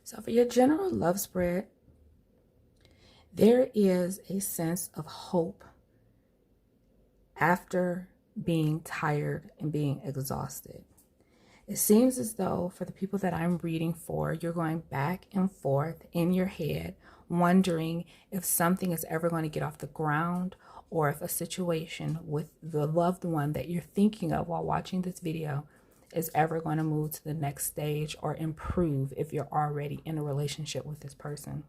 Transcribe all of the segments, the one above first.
So for your general love spread, there is a sense of hope after being tired and being exhausted. It seems as though for the people that I'm reading for, you're going back and forth in your head, wondering if something is ever going to get off the ground, or if a situation with the loved one that you're thinking of while watching this video is ever going to move to the next stage or improve if you're already in a relationship with this person.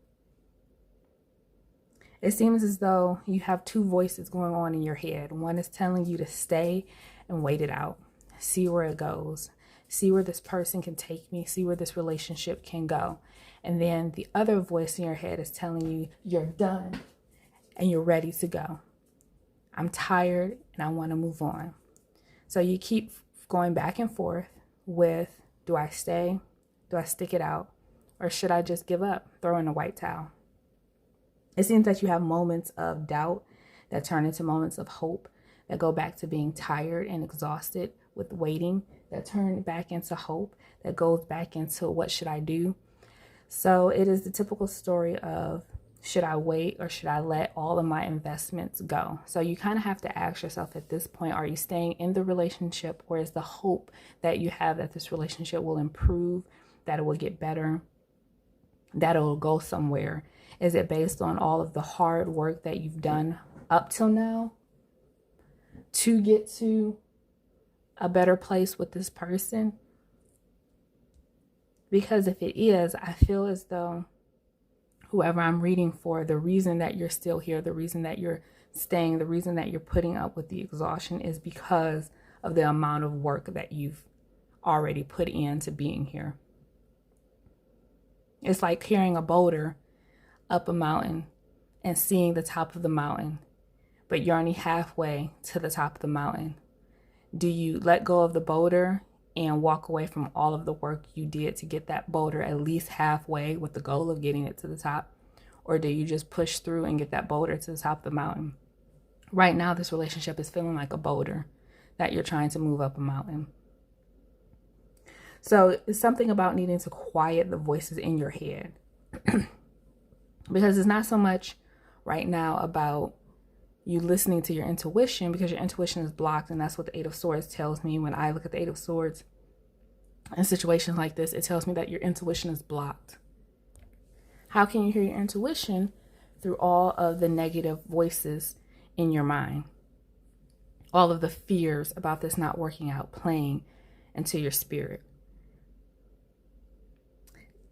It seems as though you have two voices going on in your head. One is telling you to stay and wait it out, see where it goes, see where this person can take me, see where this relationship can go. And then the other voice in your head is telling you you're done and you're ready to go. I'm tired and I want to move on. So you keep going back and forth with, do I stay? Do I stick it out? Or should I just give up, throw in a white towel? It seems that you have moments of doubt that turn into moments of hope, that go back to being tired and exhausted with waiting, that turn back into hope, that goes back into what should I do? So it is the typical story of, should I wait or should I let all of my investments go? So you kind of have to ask yourself at this point, are you staying in the relationship, or is the hope that you have that this relationship will improve, that it will get better, that it will go somewhere? Is it based on all of the hard work that you've done up till now to get to a better place with this person? Because if it is, I feel as though whoever I'm reading for, the reason that you're still here, the reason that you're staying, the reason that you're putting up with the exhaustion is because of the amount of work that you've already put into being here. It's like carrying a boulder up a mountain and seeing the top of the mountain, but you're only halfway to the top of the mountain. Do you let go of the boulder and walk away from all of the work you did to get that boulder at least halfway with the goal of getting it to the top? Or do you just push through and get that boulder to the top of the mountain? Right now, this relationship is feeling like a boulder that you're trying to move up a mountain. So it's something about needing to quiet the voices in your head. Because it's not so much right now about you listening to your intuition, because your intuition is blocked, and that's what the Eight of Swords tells me. When I look at the Eight of Swords in situations like this, it tells me that your intuition is blocked. How can you hear your intuition? Through all of the negative voices in your mind, all of the fears about this not working out playing into your spirit.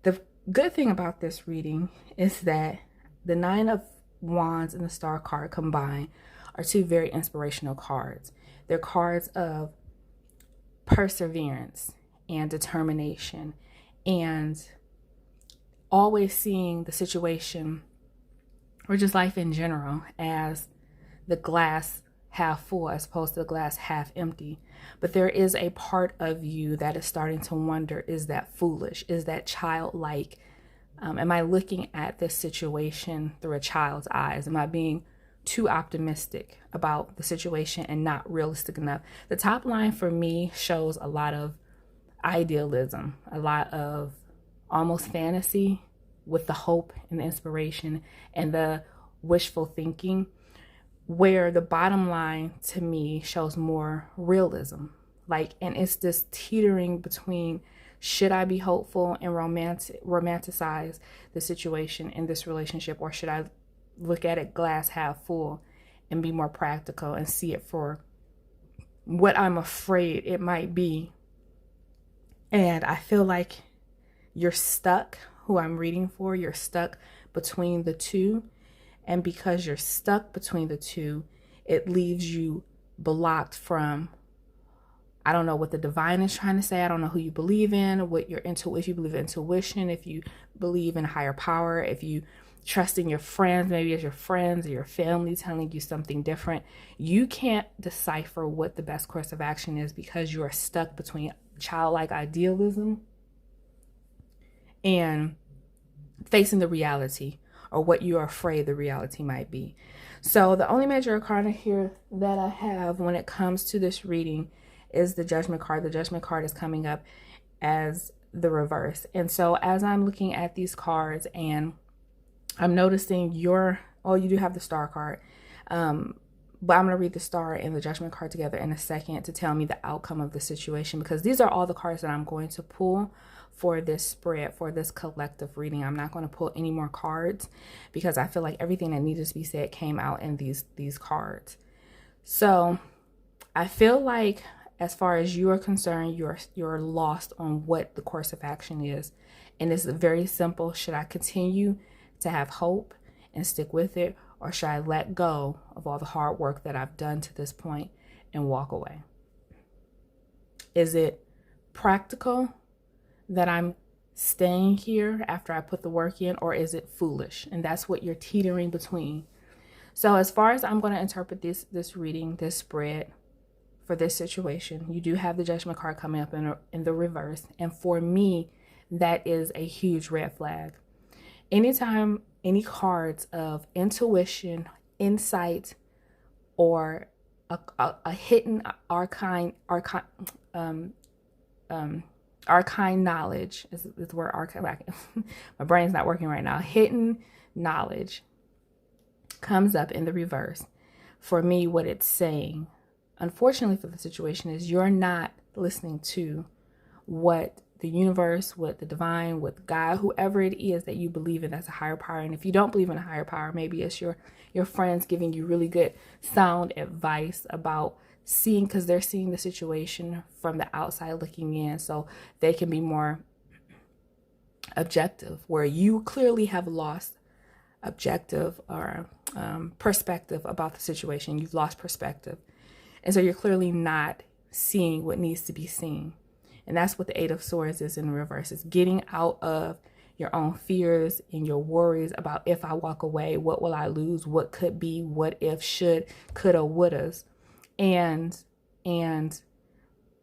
The good thing about this reading is that the Nine of Wands and the Star card combined are two very inspirational cards. They're cards of perseverance and determination, and always seeing the situation, or just life in general, as the glass half full as opposed to the glass half empty. But there is a part of you that is starting to wonder, is that foolish? Is that childlike? Am I looking at this situation through a child's eyes? Am I being too optimistic about the situation and not realistic enough? The top line for me shows a lot of idealism, a lot of almost fantasy with the hope and the inspiration and the wishful thinking, where the bottom line to me shows more realism. And it's this teetering between, should I be hopeful and romanticize the situation in this relationship, or should I look at it glass half full and be more practical and see it for what I'm afraid it might be? And I feel like you're stuck, who I'm reading for, you're stuck between the two. And because you're stuck between the two, it leaves you blocked from, I don't know what the divine is trying to say. I don't know who you believe in, what your intuition, if you believe in intuition, if you believe in higher power, if you trust in your friends, maybe as your friends or your family telling you something different. You can't decipher what the best course of action is because you are stuck between childlike idealism and facing the reality, or what you are afraid the reality might be. So the only major arcana here that I have when it comes to this reading is the Judgment card. The Judgment card is coming up as the reverse. And so as I'm looking at these cards and I'm noticing you do have the Star card. But I'm going to read the Star and the Judgment card together in a second to tell me the outcome of the situation, because these are all the cards that I'm going to pull for this spread, for this collective reading. I'm not going to pull any more cards because I feel like everything that needed to be said came out in these cards. So I feel like as far as you are concerned, you're lost on what the course of action is. And it's very simple. Should I continue to have hope and stick with it, or should I let go of all the hard work that I've done to this point and walk away? Is it practical that I'm staying here after I put the work in, or is it foolish? And that's what you're teetering between. So as far as I'm going to interpret this reading, this spread for this situation, you do have the Judgment card coming up in the reverse. And for me, that is a huge red flag. Anytime any cards of intuition, insight, or a hidden arcane knowledge is the word arcane. My brain's not working right now. Hidden knowledge comes up in the reverse. For me, what it's saying, unfortunately for the situation, is you're not listening to what the universe, what the divine, what God, whoever it is that you believe in as a higher power. And if you don't believe in a higher power, maybe it's your friends giving you really good sound advice about seeing, because they're seeing the situation from the outside looking in, so they can be more objective, where you clearly have lost objective or perspective about the situation. You've lost perspective. And so you're clearly not seeing what needs to be seen. And that's what the Eight of Swords is in reverse. It's getting out of your own fears and your worries about, if I walk away, what will I lose? What could be? What if, should, coulda, wouldas, and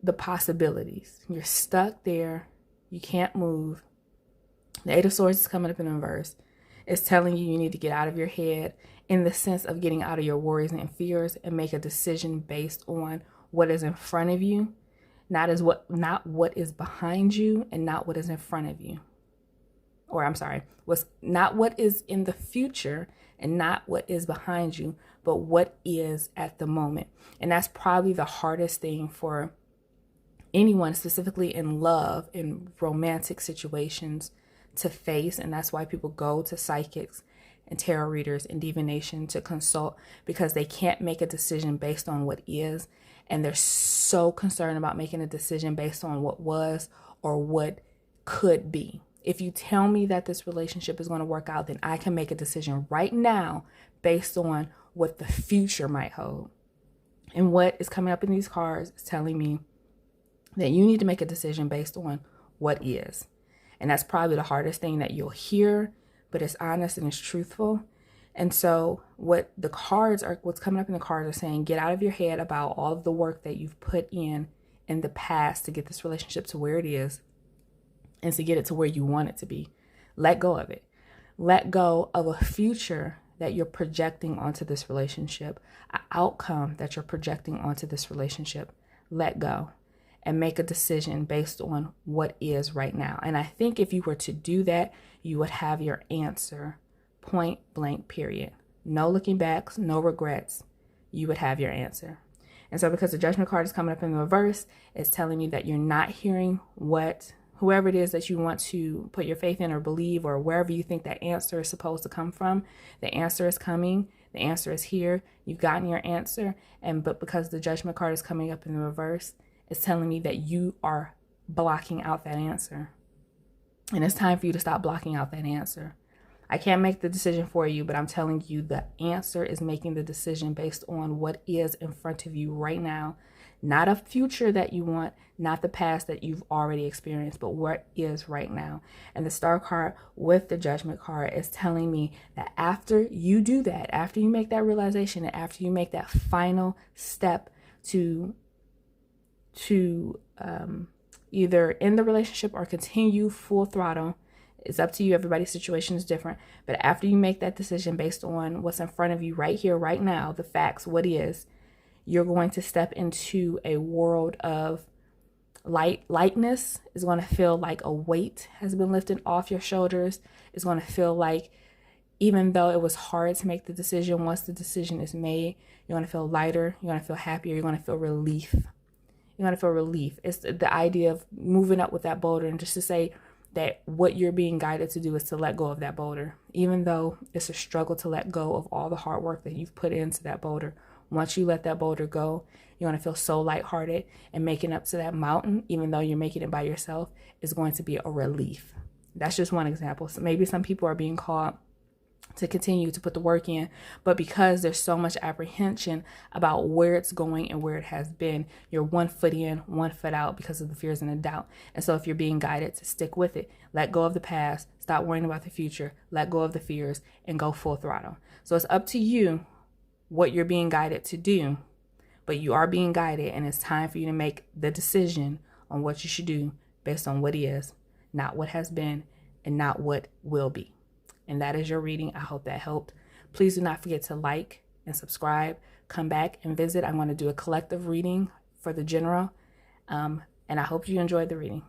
the possibilities. You're stuck there. You can't move. The Eight of Swords is coming up in reverse. It's telling you need to get out of your head, in the sense of getting out of your worries and fears and make a decision based on what is in front of you. Not what is behind you, and not what is in front of you. Or not what is in the future, and not what is behind you, but what is at the moment. And that's probably the hardest thing for anyone, specifically in love, in romantic situations, to face. And that's why people go to psychics and tarot readers and divination to consult, because they can't make a decision based on what is. And they're so concerned about making a decision based on what was or what could be. If you tell me that this relationship is going to work out, then I can make a decision right now based on what the future might hold. And what is coming up in these cards is telling me that you need to make a decision based on what is. And that's probably the hardest thing that you'll hear, but it's honest and it's truthful. And so what's coming up in the cards are saying, get out of your head about all of the work that you've put in the past to get this relationship to where it is and to get it to where you want it to be. Let go of it. Let go of a future that you're projecting onto this relationship, an outcome that you're projecting onto this relationship. Let go and make a decision based on what is right now. And I think if you were to do that, you would have your answer. Point blank, period. No looking backs, no regrets. You would have your answer. And so because the Judgment card is coming up in the reverse, it's telling me that you're not hearing what whoever it is that you want to put your faith in or believe, or wherever you think that answer is supposed to come from. The answer is coming. The answer is here. You've gotten your answer. But because the Judgment card is coming up in the reverse, it's telling me that you are blocking out that answer. And it's time for you to stop blocking out that answer. I can't make the decision for you, but I'm telling you the answer is making the decision based on what is in front of you right now. Not a future that you want, not the past that you've already experienced, but what is right now. And the Star card with the Judgment card is telling me that after you do that, after you make that realization, and after you make that final step to either end the relationship or continue full throttle, it's up to you. Everybody's situation is different. But after you make that decision based on what's in front of you right here, right now, the facts, what is, you're going to step into a world of Lightness is going to feel like a weight has been lifted off your shoulders. It's going to feel like, even though it was hard to make the decision, once the decision is made, you're going to feel lighter, you're going to feel happier, you're going to feel relief. You're going to feel relief. It's the idea of moving up with that boulder, and just to say that what you're being guided to do is to let go of that boulder. Even though it's a struggle to let go of all the hard work that you've put into that boulder, once you let that boulder go, you're going to feel so lighthearted, and making up to that mountain, even though you're making it by yourself, is going to be a relief. That's just one example. So maybe some people are being called to continue to put the work in, but because there's so much apprehension about where it's going and where it has been, you're 1 foot in, 1 foot out because of the fears and the doubt. And so if you're being guided to stick with it, let go of the past, stop worrying about the future, let go of the fears, and go full throttle. So it's up to you what you're being guided to do, but you are being guided, and it's time for you to make the decision on what you should do based on what is, not what has been, and not what will be. And that is your reading. I hope that helped. Please do not forget to like and subscribe. Come back and visit. I'm going to do a collective reading for the general. And I hope you enjoyed the reading.